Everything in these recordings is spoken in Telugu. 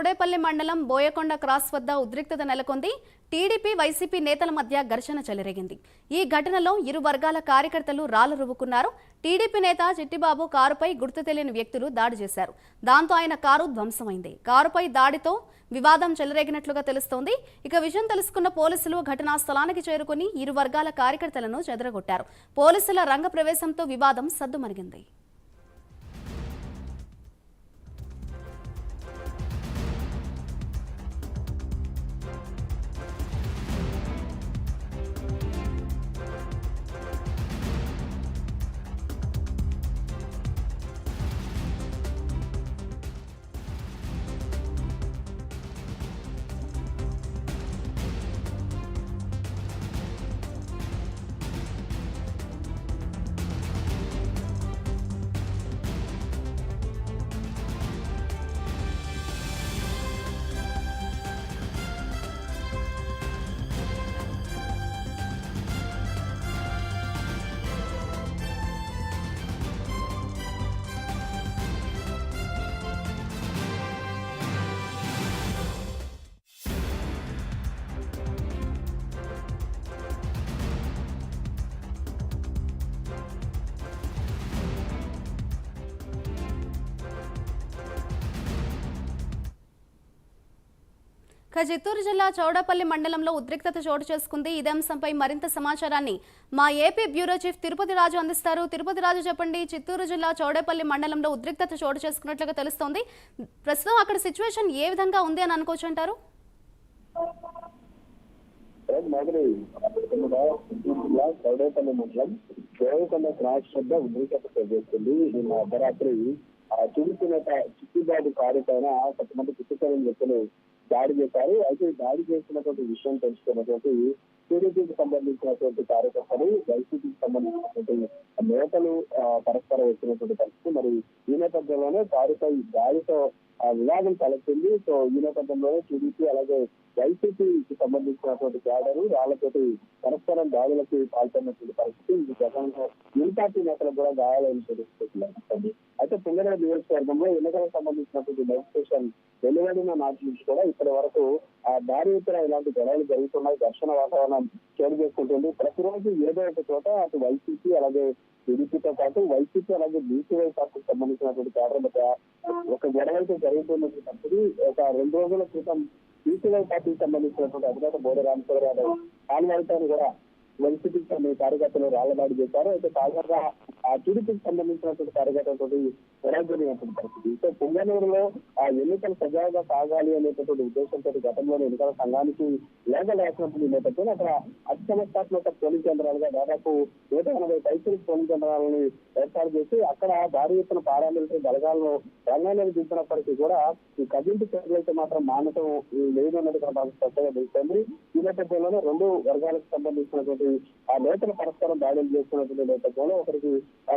చౌడేపల్లి మండలం బోయకొండ క్రాస్ వద్ద ఉద్రిక్తత నెలకొంది. టీడీపీ వైసీపీ నేతల మధ్య ఘర్షణ చెలరేగింది. ఈ ఘటనలో ఇరు వర్గాల కార్యకర్తలు రాళ్లు రువ్వుకున్నారు. టీడీపీ నేత చిట్టిబాబు కారుపై గుర్తు తెలియని వ్యక్తులు దాడి చేశారు. దాంతో ఆయన కారు ధ్వంసమైంది. కారుపై దాడితో వివాదం చెలరేగినట్లుగా తెలుస్తోంది. ఇక విషయం తెలుసుకున్న పోలీసులు ఘటనా స్థలానికి చేరుకుని ఇరు వర్గాల కార్యకర్తలను చెదరగొట్టారు. పోలీసుల రంగ ప్రవేశంతో వివాదం సద్దుమణిగింది. చిత్తూరు జిల్లా చౌడపల్లి మండలంలో ఉద్రిక్తత చోటు చేసుకుంది. ఇదే అంశంపై మరింత సమాచారాన్ని మా ఏపీ బ్యూరో చీఫ్ తిరుపతి రాజు అందిస్తారు. తిరుపతి రాజు, చెప్పండి. చిత్తూరు జిల్లా చౌడపల్లి మండలంలో ఉద్రిక్తత చోటు చేసుకున్నట్లుగా తెలుస్తోంది. ప్రస్తుతం అక్కడ సిచ్యువేషన్ ఏ విధంగా ఉంది అని అనుకోవచ్చు అంటారు? చౌడపల్లి మండలం బోయకొండ క్రాస్ వద్ద ఉద్రిక్తత చేస్తుంది. నిన్న అర్ధరాత్రి టీడీపీ నేత చిట్టిబాబు కారు పైన కొంతమంది కుటుంబ వ్యక్తులు దాడి చేశారు. అయితే దాడి చేసినటువంటి విషయం తెలుసుకున్నటువంటి టీడీపీకి సంబంధించినటువంటి కార్యకర్తలు, వైసీపీకి సంబంధించినటువంటి నేతలు పరస్పరం వచ్చినటువంటి పరిస్థితి. మరి ఈ నేపథ్యంలోనే కారుపై దాడితో వివాదం తలెత్తింది. సో ఈ నేపథ్యంలోనే టీడీపీ అలాగే వైసీపీకి సంబంధించినటువంటి క్యాడరు రాళ్లతోటి పరస్పరం దాడులకి పాల్పడినటువంటి పరిస్థితి. ఈ ఘటనలో ఇరు పార్టీ నేతలకు కూడా గాయాలైనటువంటి స్థితి. అయితే పుంగనూరు నియోజకవర్గంలో ఎన్నికలకు సంబంధించినటువంటి నోటిఫికేషన్ వెలువడిన నాటి నుంచి కూడా ఇప్పటి వరకు భారీ ఎత్తున ఇలాంటి గొడవలు జరుగుతున్నాయి. ఘర్షణ వాతావరణం చోటు చేసుకుంటుంది. ప్రతిరోజు ఏదో ఒక చోట అటు వైసీపీ అలాగే టీడీపీతో పాటు వైసీపీ అలాగే బీసీవై పార్టీకి సంబంధించినటువంటి క్యాడర్ మధ్య ఒక గొడవ అయితే జరుగుతున్నప్పుడు ఒక 2 రోజుల క్రితం బీసీవై పార్టీకి సంబంధించినటువంటి అధినేత బోడే రామచంద్ర యాదవ్ ఆన్వాయితాన్ని కూడా వైసీపీకి కార్యకర్తలు రాళ్లదాడి చేశారు. అయితే తాజాగా ఆ టీడీపీకి సంబంధించినటువంటి కార్యకర్తలతో గొడవ జరిగినటువంటి పరిస్థితి. సో పుంగనూరులో ఆ ఎన్నికలు సజావుగా సాగాలి అనేటటువంటి ఉద్దేశంతో గతంలోని ఎన్నికల సంఘానికి లేఖ రాసినటువంటి నేపథ్యంలో అక్కడ అతి సమస్యాత్మక పోలింగ్ కేంద్రాలుగా దాదాపు 180 పైసలు పోలింగ్ కేంద్రాలను ఏర్పాటు చేసి అక్కడ భారీ ఎత్తున పారామిలిటరీ బలగాలను రంగంలోకి దించినప్పటికీ కూడా ఈ కదింపు చర్యలు అయితే మాత్రం మానటం లేదన్నది కూడా స్పష్టంగా తెలుస్తోంది. ఈ నేపథ్యంలోనే 2 వర్గాలకు సంబంధించినటువంటి ఆ నేతలు పరస్పరం దాడులు చేస్తున్నటువంటి నేపథ్యంలో ఒకరికి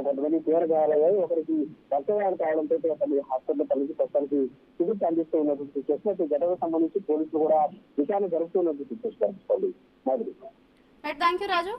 కొంతమంది తీవ్ర గాయాలయ్యాయి, ఒకరికి రక్తగాయాలు కావడంతో అతని హాస్పిటల్ తల్లికి ప్రస్తుతానికి చికిత్స అందిస్తూ ఉన్నటువంటి సిచ్యువేషన్. ఘటనకు సంబంధించి పోలీసులు కూడా విచారణ జరుపుతున్నటువంటి సిచ్యువేషన్. Thank you Raju.